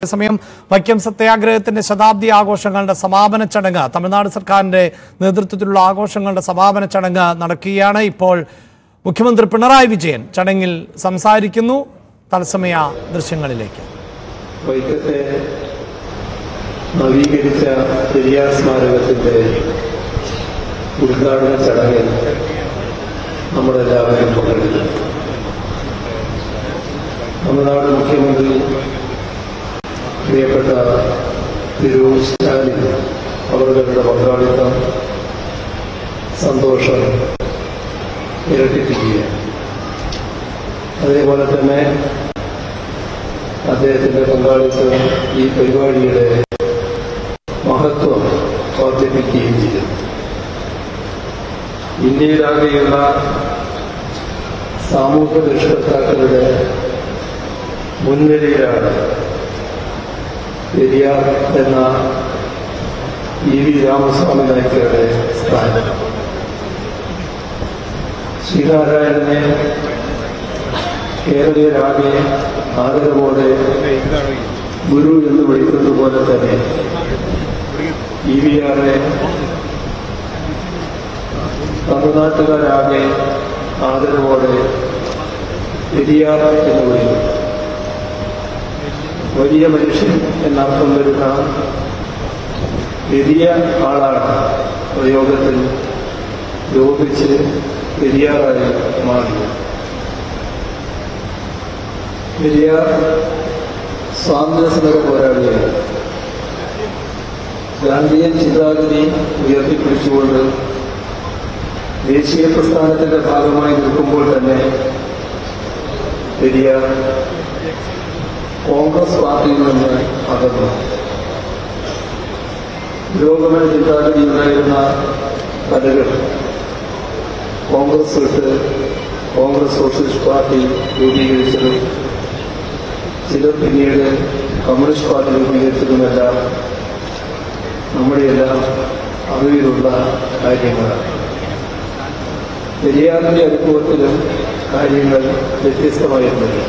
അതേസമയം വൈക്കം സത്യാഗ്രഹത്തിന്റെ ശതാബ്ദി ആഘോഷങ്ങളുടെ സമാപന ചടങ്ങ് തമിഴ്നാട് സർക്കാരിന്റെ നേതൃത്വത്തിലുള്ള ആഘോഷങ്ങളുടെ സമാപന ചടങ്ങ് നടക്കുകയാണ്. ഇപ്പോൾ മുഖ്യമന്ത്രി പിണറായി വിജയൻ ചടങ്ങിൽ സംസാരിക്കുന്നു. തത്സമയ ദൃശ്യങ്ങളിലേക്ക്. വൈക്കത്തെ നവീകരിച്ച പെരിയാർ സ്മാരകത്തിന്റെ ഉദ്ഘാടന ചടങ്ങിൽ നമ്മളെല്ലാവരും പങ്കെടുത്തു. തമിഴ്നാട് മുഖ്യമന്ത്രി പ്രിയപ്പെട്ട സ്റ്റാലിൻ അവരുടെ പങ്കാളിത്തം സന്തോഷം ഇരട്ടിപ്പിക്കുകയാണ്. അതേപോലെ തന്നെ അദ്ദേഹത്തിന്റെ പങ്കാളിത്തം ഈ പരിപാടിയുടെ മഹത്വം വർദ്ധിപ്പിക്കുകയും ചെയ്തു. ഇന്ത്യയിലാകെയുള്ള സാമൂഹ്യ രക്ഷകർത്താക്കളുടെ മുൻനിരയിലാണ് പെരിയാർ എന്ന ഇ വി രാമസ്വാമി നായ്ക്കരുടെ സ്ഥാനം. ശ്രീനാരായണനെ കേരളീയരാകെ ആദരവോടെ ഗുരു എന്ന് വിളിക്കുന്നത് പോലെ തന്നെ ഇ വി ആറെ തമിഴ്നാട്ടുകാരാകെ ആദരവോടെ പെരിയാർ എന്ന് വിളിക്കുന്നു. വലിയ മനുഷ്യൻ എന്നർത്ഥം വരുന്ന വലിയ ആളാണ് പ്രയോഗത്തിൽ ലോപിച്ച് പെരിയാറായി മാറി. പെരിയാർ സ്വാതന്ത്ര്യ പോരാളിയാണ്. ഗാന്ധിയൻ ചിന്താഗതി ഉയർത്തിപ്പിടിച്ചുകൊണ്ട് ദേശീയ പ്രസ്ഥാനത്തിന്റെ ഭാഗമായി നിൽക്കുമ്പോൾ തന്നെ പെരിയാർ കോൺഗ്രസ് പാർട്ടിയിൽ നിന്ന് അകന്നു. പുരോഗമന ചിന്താഗതി ഉണ്ടായിരുന്ന പലരും കോൺഗ്രസ് വിട്ട് കോൺഗ്രസ് സോഷ്യലിസ്റ്റ് പാർട്ടി രൂപീകരിച്ചതും ചിലർ പിന്നീട് കമ്മ്യൂണിസ്റ്റ് പാർട്ടി രൂപീകരിച്ചതുമെല്ലാം നമ്മുടെയെല്ലാം അറിവിലുള്ള കാര്യങ്ങളാണ്. പെരിയാറിന്റെ അനുഭവത്തിലും കാര്യങ്ങൾ വ്യത്യസ്തമായിരുന്നില്ല.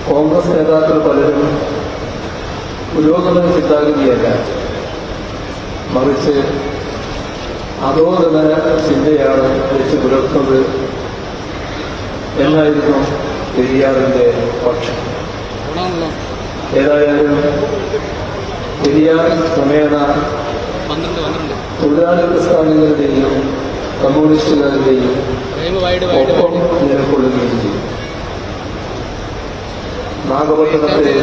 കോൺഗ്രസ് നേതാക്കൾ പലരും പുരോഗമന ചിന്താഗതിയല്ല, മറിച്ച് അധോഗമന ചിന്തയാണ് വെച്ച് പുലർത്തുന്നത് എന്നായിരുന്നു പെരിയാറിന്റെ പക്ഷം. ഏതായാലും പെരിയാർ ക്രമേണ തൊഴിലാളി പ്രസ്ഥാനങ്ങളുടെയും കമ്മ്യൂണിസ്റ്റുകാരുടെയും ഒപ്പം നിലകൊള്ളുകയും ചെയ്തു. നാഗപട്ടണത്തെ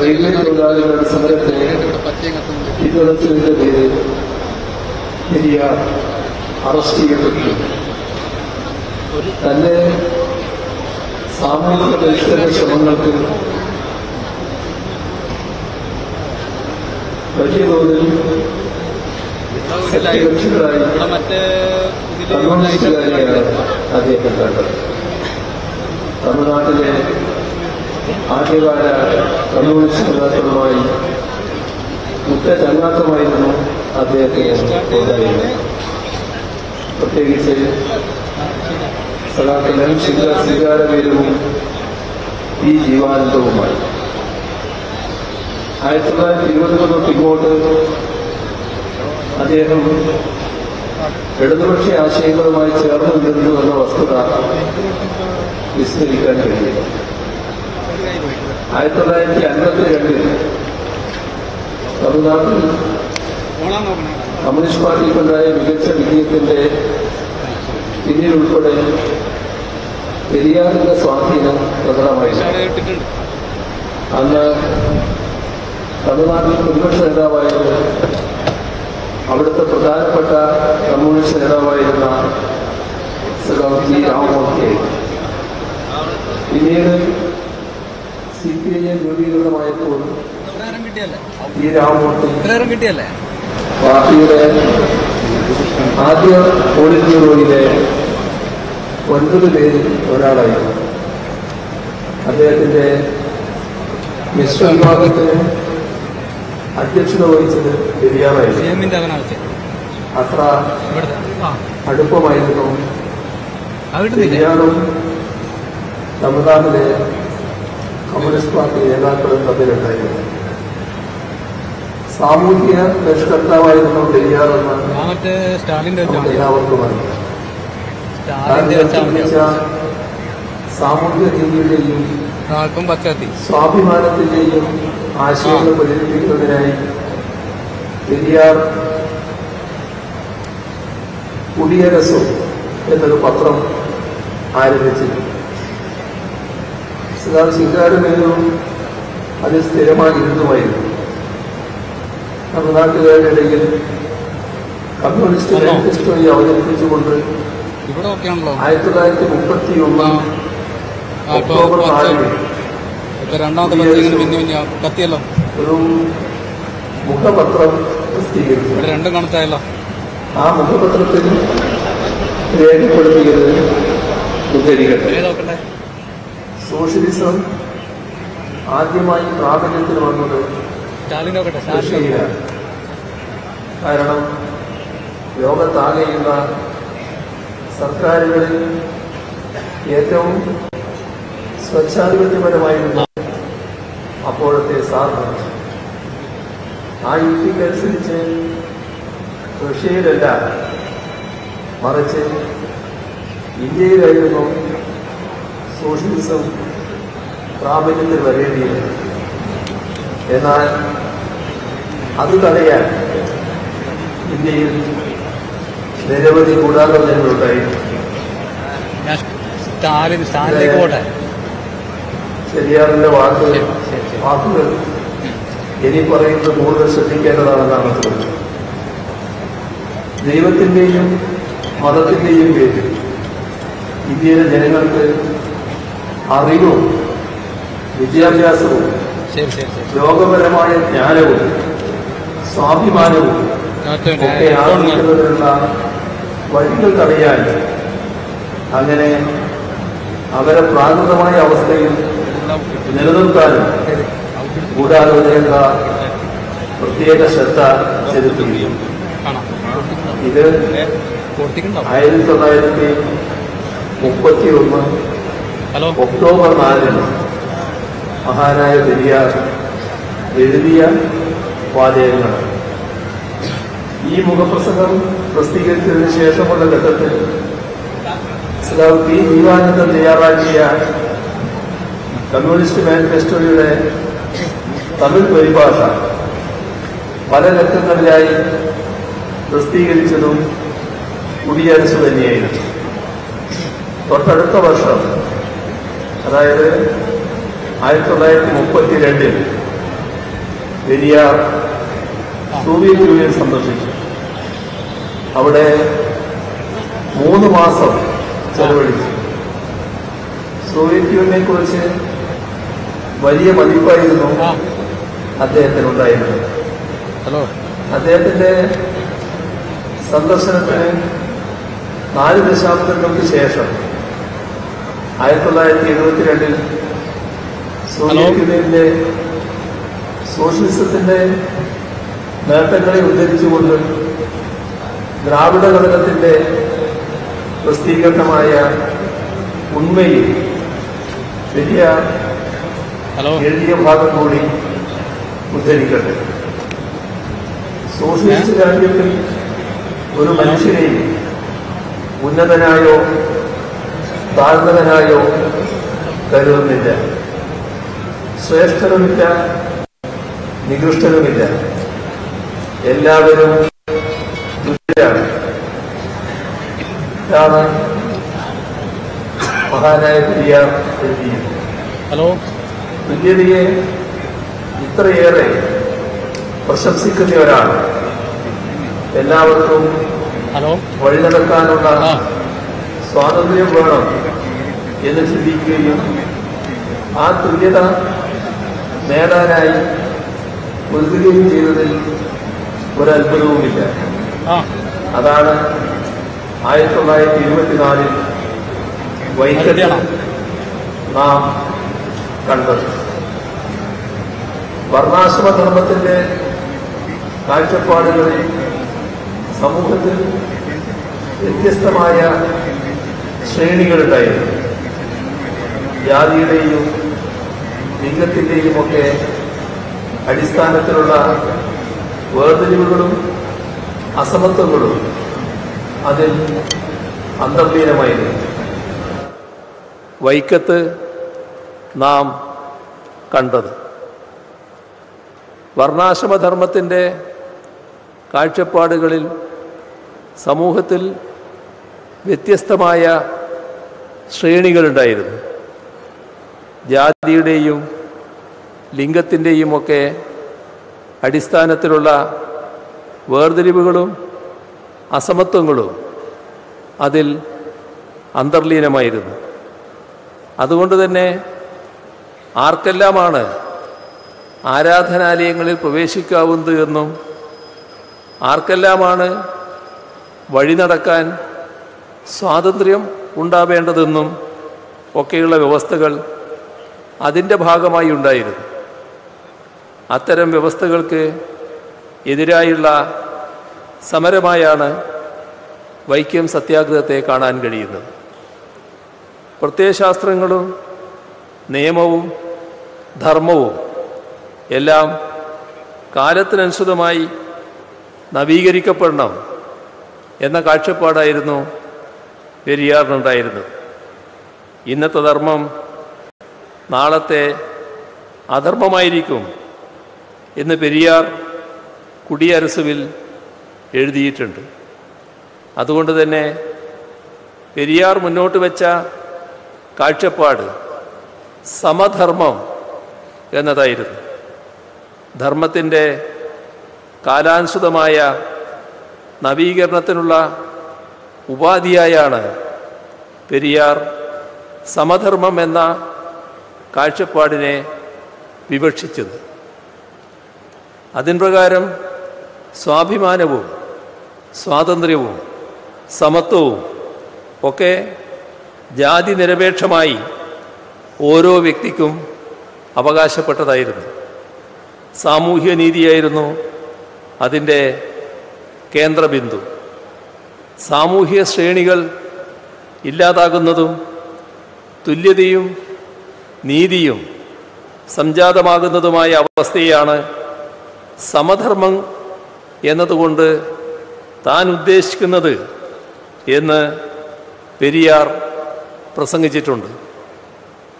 റെയിൽവേ തൊഴിലാളികളുടെ സമരത്തെ പിന്തുണച്ചതിന്റെ പേരിൽ പെരിയാർ അറസ്റ്റ് ചെയ്യപ്പെട്ടു. തന്റെ സാമൂഹിക പരിഷ്കരണ ശ്രമങ്ങൾക്ക് വലിയ തോതിൽ സഖ്യകക്ഷികളായി കമ്മ്യൂണിസ്റ്റുകാരെയാണ് അദ്ദേഹം കണ്ടത്. തമിഴ്നാട്ടിലെ ആദ്യകാല കമ്മ്യൂണിസ്റ്റ് നേതാക്കളുമായി മുറ്റ ചങ്ങാത്തമായിരുന്നു അദ്ദേഹത്തിന് ഉണ്ടായിരുന്നത്. പ്രത്യേകിച്ച് സഖാക്കൾ സ്വീകാരവീരവും ഈ ജീവാനന്ദവുമായി 1920 തൊട്ട് ഇങ്ങോട്ട് അദ്ദേഹം ഇടതുപക്ഷ ആശയങ്ങളുമായി ചേർന്ന് നിന്നിരുന്നു എന്ന വസ്തുത വിസ്മരിക്കാൻ കഴിയില്ല. 1952 തമിഴ്നാട്ടിൽ കമ്മ്യൂണിസ്റ്റ് പാർട്ടിക്കുണ്ടായ മികച്ച വിജയത്തിന്റെ പിന്നിലുൾപ്പെടെ പെരിയാറിന്റെ സ്വാധീനം പ്രകടമായിരുന്നു. അന്ന് തമിഴ്നാട്ടിൽ പ്രതിപക്ഷ നേതാവായത് അവിടുത്തെ പ്രധാനപ്പെട്ട കമ്മ്യൂണിസ്റ്റ് നേതാവായിരുന്ന രാമമൂർത്തി. പിന്നീട് CPI രൂപീകൃതമായപ്പോൾ ഈ രാമമൂർത്തി പാർട്ടിയുടെ ആദ്യ പോളിറ്റ് ബ്യൂറോയിലെ 9 പേരിൽ ഒരാളായിരുന്നു. അദ്ദേഹത്തിന്റെ മിശ്ര വിഭാഗത്തിന് അധ്യക്ഷത വഹിച്ചത് പെരിയാറായിരുന്നു. അത്ര അടുപ്പമായിരുന്നു പെരിയാറും തമിഴ്നാട്ടിലെ കമ്മ്യൂണിസ്റ്റ് പാർട്ടി നേതാക്കളും തമ്മിലുണ്ടായിരുന്നു. സാമൂഹ്യ പരിഷ്കർത്താവായിരുന്നു പെരിയാറെന്ന് എല്ലാവർക്കും അറിയാം. സാമൂഹ്യ നീതിയുടെയും സ്വാഭിമാനത്തിന്റെയും ആശയങ്ങൾ പ്രചരിപ്പിക്കുന്നതിനായി പെരിയാർ കുടിയരസം എന്നൊരു പത്രം ആരംഭിച്ചിരുന്നു. ശിങ്കാരമേനോൻ അതിൽ സ്ഥിരമായി ഇരുന്നുമായിരുന്നു. തമിഴ്നാട്ടുകാരുടെ ഇടയിൽ കമ്മ്യൂണിസ്റ്റ് മാനിഫെസ്റ്റോയെ അവതരിപ്പിച്ചുകൊണ്ട് 1931 ഒക്ടോബർ 4 ഒരു മുഖപത്രം പ്രസിദ്ധീകരിച്ചു. ആ മുഖപത്രത്തിൽ രേഖപ്പെടുത്തിയത് ഉദ്ധരിക്കട്ടെ. സോഷ്യലിസം ആദ്യമായി പ്രാബല്യത്തിൽ വന്നത് റഷ്യയിലാണ്. കാരണം ലോകത്താകെയുള്ള സർക്കാരുകളിൽ ഏറ്റവും സ്വച്ഛാധിപത്യപരമായിരുന്നു അപ്പോഴത്തെ സാർ. ആ യുക്തിക്കനുസരിച്ച് റഷ്യയിലല്ല, മറിച്ച് ഇന്ത്യയിലായിരുന്നു സോഷ്യലിസം പ്രാബല്യത്തിൽ വരേണ്ടിയത്. എന്നാൽ അത് തടയാൻ ഇന്ത്യയിൽ നിരവധി ഗൂഢാലോചനകളുണ്ടായിരുന്നു. പെരിയാറിന്റെ വാക്കുകൾ ഇനി പറയുന്നത് കൂടുതൽ ശ്രദ്ധിക്കേണ്ടതാണെന്നാണ് തോന്നുന്നത്. ദൈവത്തിന്റെയും മതത്തിന്റെയും പേരിൽ ഇന്ത്യയിലെ ജനങ്ങൾക്ക് അറിവും വിദ്യാഭ്യാസവും ലോകപരമായ ജ്ഞാനവും സ്വാഭിമാനവും ഒക്കെ ആർജിക്കുന്നതിനുള്ള വഴികൾ തടയാൻ, അങ്ങനെ അവരെ പ്രാകൃതമായ അവസ്ഥയിൽ നിലനിർത്താനും ഗൂഢാലോചനയുള്ള പ്രത്യേക ശ്രദ്ധ ചെലുത്തുകയും ഇത് 1931 ഒക്ടോബർ 4 മഹാനായ പെരിയാർ എഴുതിയ വാചകങ്ങളാണ്. ഈ മുഖപ്രസംഗം പ്രസിദ്ധീകരിച്ചതിന് ശേഷമുള്ള ഘട്ടത്തിൽ പി ജീവാനന്ദൻ തയ്യാറാക്കിയ കമ്മ്യൂണിസ്റ്റ് മാനിഫെസ്റ്റോയുടെ തമിഴ് പരിഭാഷ പല ലക്കങ്ങളിലായി പ്രസിദ്ധീകരിച്ചതും കുടിയരസു തന്നെയായിരുന്നു. തൊട്ടടുത്ത വർഷം, അതായത് 1932 പെരിയാർ സോവിയറ്റ് യൂണിയൻ സന്ദർശിച്ചു. അവിടെ 3 മാസം ചെലവഴിച്ചു. സോവിയറ്റ് യൂണിയനെ കുറിച്ച് വലിയ മതിപ്പായിരുന്നു അദ്ദേഹത്തിനുണ്ടായിരുന്നത്. അദ്ദേഹത്തിന്റെ സന്ദർശനത്തിന് 4 ദശാബ്ദങ്ങൾക്ക് ശേഷം 1972 സോവിയറ്റ് യൂണിയനിലെ സോഷ്യലിസത്തിന്റെ നേട്ടങ്ങളെ ഉദ്ധരിച്ചുകൊണ്ട് ദ്രാവിഡ ഘടകത്തിന്റെ പ്രസിദ്ധീകരണമായ ഉണ്മയിൽ വലിയ എഴുതിയ ഭാഗം കൂടി ഉദ്ധരിക്കട്ടെ. സോഷ്യലിസ്റ്റ് രാജ്യത്തിൽ ഒരു മനുഷ്യനെയും ഉന്നതനായോ താഴ്ന്നവനായോ കരുതുന്നില്ല. ശ്രേഷ്ഠനുമില്ല, നികൃഷ്ടനുമില്ല. എല്ലാവരും തുല്യരാണ്. ഇതാണ് മഹാനായ പെരിയാർ എഴുതിയത്. തുല്യതയെ ഇത്രയേറെ പ്രശംസിക്കുന്ന ഒരാൾ എല്ലാവർക്കും വഴി നടക്കാനുള്ള സ്വാതന്ത്ര്യം വേണം എന്ന് ചിന്തിക്കുകയും ആ തുല്യത നേടാനായി പൊരുതുകയും ചെയ്തതിൽ ഒരത്ഭുതവുമില്ല. അതാണ് 1924 വൈക്കത്തിൽ നാം കണ്ടത്. വർണ്ണാശ്രമധർമ്മത്തിന്റെ കാഴ്ചപ്പാടുകളിൽ സമൂഹത്തിൽ വ്യത്യസ്തമായ ശ്രേണികളുണ്ടായിരുന്നു. ജാതിയുടെയും ലിംഗത്തിന്റെയും ഒക്കെ അടിസ്ഥാനത്തിലുള്ള വേർതിരിവുകളും അസമത്വങ്ങളും അതിൽ അന്തർലീനമായിരുന്നു. വൈക്കത്ത് നാം കണ്ടത് വർണ്ണാശ്രമധർമ്മത്തിൻ്റെ കാഴ്ചപ്പാടുകളിൽ സമൂഹത്തിൽ വ്യത്യസ്തമായ ശ്രേണികളുണ്ടായിരുന്നു. ജാതിയുടെയും ലിംഗത്തിൻ്റെയും ഒക്കെ അടിസ്ഥാനത്തിലുള്ള വേർതിരിവുകളും അസമത്വങ്ങളും അതിൽ അന്തർലീനമായിരുന്നു. അതുകൊണ്ട് തന്നെ ആർക്കെല്ലാമാണ് ആരാധനാലയങ്ങളിൽ പ്രവേശിക്കാവുന്നത് എന്നും ആർക്കെല്ലാമാണ് വഴി നടക്കാൻ സ്വാതന്ത്ര്യം ഉണ്ടാവേണ്ടതെന്നും ഒക്കെയുള്ള വ്യവസ്ഥകൾ അതിൻ്റെ ഭാഗമായി ഉണ്ടായിരുന്നു. അത്തരം വ്യവസ്ഥകൾക്ക് എതിരായുള്ള സമരമായാണ് വൈക്കം സത്യാഗ്രഹത്തെ കാണാൻ കഴിയുന്നത്. പ്രത്യയശാസ്ത്രങ്ങളും നിയമവും ധർമ്മവും എല്ലാം കാലത്തിനനുസൃതമായി നവീകരിക്കപ്പെടണം എന്ന കാഴ്ചപ്പാടായിരുന്നു പെരിയാറിനുണ്ടായിരുന്നത്. ഇന്നത്തെ ധർമ്മം നാളത്തെ അധർമ്മമായിരിക്കും എന്ന് പെരിയാർ കുടിയരസുവിൽ എഴുതിയിട്ടുണ്ട്. അതുകൊണ്ട് തന്നെ പെരിയാർ മുന്നോട്ട് വെച്ച കാഴ്ചപ്പാട് സമധർമ്മം എന്നതായിരുന്നു. ധർമ്മത്തിൻ്റെ കാലാനുസൃതമായ നവീകരണത്തിനുള്ള ഉപാധിയായാണ് പെരിയാർ സമധർമ്മം എന്ന കാഴ്ചപ്പാടിനെ വിവക്ഷിച്ചത്. അതിൻ പ്രകാരം സ്വാഭിമാനവും സ്വാതന്ത്ര്യവും സമത്വവും ഒക്കെ ജാതി നിരപേക്ഷമായി ഓരോ വ്യക്തിക്കും അവകാശപ്പെട്ടതായിരുന്നു. സാമൂഹ്യ നീതിയായിരുന്നു അതിൻ്റെ കേന്ദ്രബിന്ദു. സാമൂഹ്യ ശ്രേണികൾ ഇല്ലാതാകുന്നതും തുല്യതയും നീതിയും സംജാതമാകുന്നതുമായ അവസ്ഥയാണ് സമധർമ്മം എന്നതുകൊണ്ട് താൻ ഉദ്ദേശിക്കുന്നത് എന്ന് പെരിയാർ പ്രസംഗിച്ചിട്ടുണ്ട്.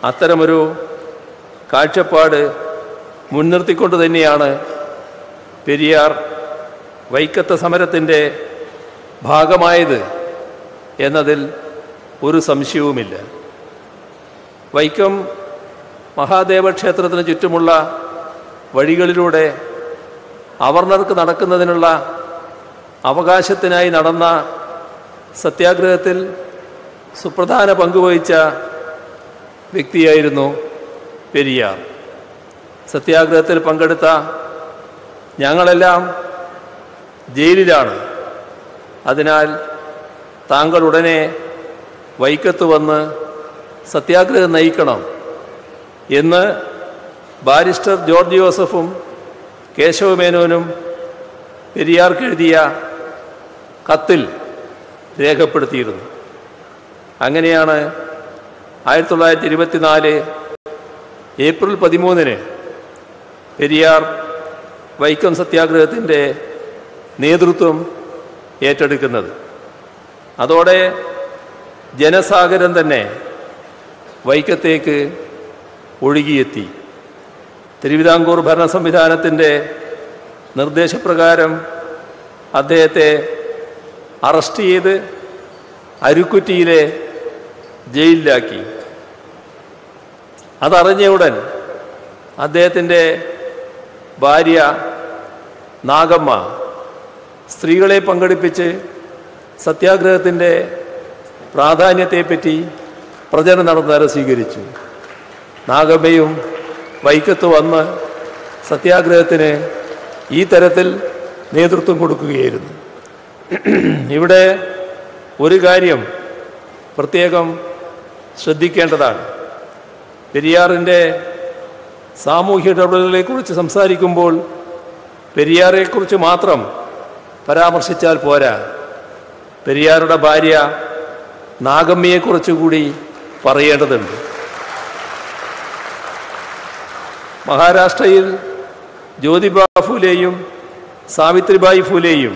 അത്തരമൊരു കാഴ്ചപ്പാട് മുൻനിർത്തിക്കൊണ്ട് തന്നെയാണ് പെരിയാർ വൈക്കത്തെ സമരത്തിൻ്റെ ഭാഗമായത് എന്നതിൽ ഒരു സംശയവുമില്ല. വൈക്കം മഹാദേവ ക്ഷേത്രത്തിന് ചുറ്റുമുള്ള വഴികളിലൂടെ അവർണർക്ക് നടക്കുന്നതിനുള്ള അവകാശത്തിനായി നടന്ന സത്യാഗ്രഹത്തിൽ സുപ്രധാന പങ്കുവഹിച്ച വ്യക്തിയായിരുന്നു പെരിയാർ. സത്യാഗ്രഹത്തിൽ പങ്കെടുത്ത ഞങ്ങളെല്ലാം ജയിലിലാണ്. അതിനാൽ താങ്കൾ ഉടനെ വൈക്കത്ത് വന്ന് സത്യാഗ്രഹം നയിക്കണം എന്ന് ബാരിസ്റ്റർ ജോർജ് ജോസഫും കേശവമേനോനും പെരിയാർക്ക് എഴുതിയ കത്തിൽ രേഖപ്പെടുത്തിയിരുന്നു. അങ്ങനെയാണ് 1924 ഏപ്രിൽ 13 പെരിയാർ വൈക്കം സത്യാഗ്രഹത്തിൻ്റെ നേതൃത്വം ഏറ്റെടുക്കുന്നത്. അതോടെ ജനസാഗരം തന്നെ വൈക്കത്തേക്ക് ഒഴുകിയെത്തി. തിരുവിതാംകൂർ ഭരണ സംവിധാനത്തിൻ്റെ നിർദ്ദേശപ്രകാരം അദ്ദേഹത്തെ അറസ്റ്റ് ചെയ്ത് അരുക്കുറ്റിയിലെ ജയിലിലാക്കി. അതറിഞ്ഞ ഉടൻ അദ്ദേഹത്തിൻ്റെ ഭാര്യ നാഗമ്മ സ്ത്രീകളെ പങ്കെടുപ്പിച്ച് സത്യാഗ്രഹത്തിൻ്റെ പ്രാധാന്യത്തെപ്പറ്റി പ്രചരണം നടത്താറ് സ്വീകരിച്ചു. നാഗമ്മയും വൈക്കത്ത് വന്ന് സത്യാഗ്രഹത്തിന് ഈ തരത്തിൽ നേതൃത്വം കൊടുക്കുകയായിരുന്നു. ഇവിടെ ഒരു കാര്യം പ്രത്യേകം ശ്രദ്ധിക്കേണ്ടതാണ്. പെരിയാറിൻ്റെ സാമൂഹ്യ ഇടപെടലുകളെക്കുറിച്ച് സംസാരിക്കുമ്പോൾ പെരിയാറെക്കുറിച്ച് മാത്രം പരാമർശിച്ചാൽ പോരാ, പെരിയാറുടെ ഭാര്യ നാഗമ്മയെക്കുറിച്ച് കൂടി പറയേണ്ടതുണ്ട്. മഹാരാഷ്ട്രയിൽ ജ്യോതിബ ഫൂലെയും സാവിത്രിബായി ഫൂലെയും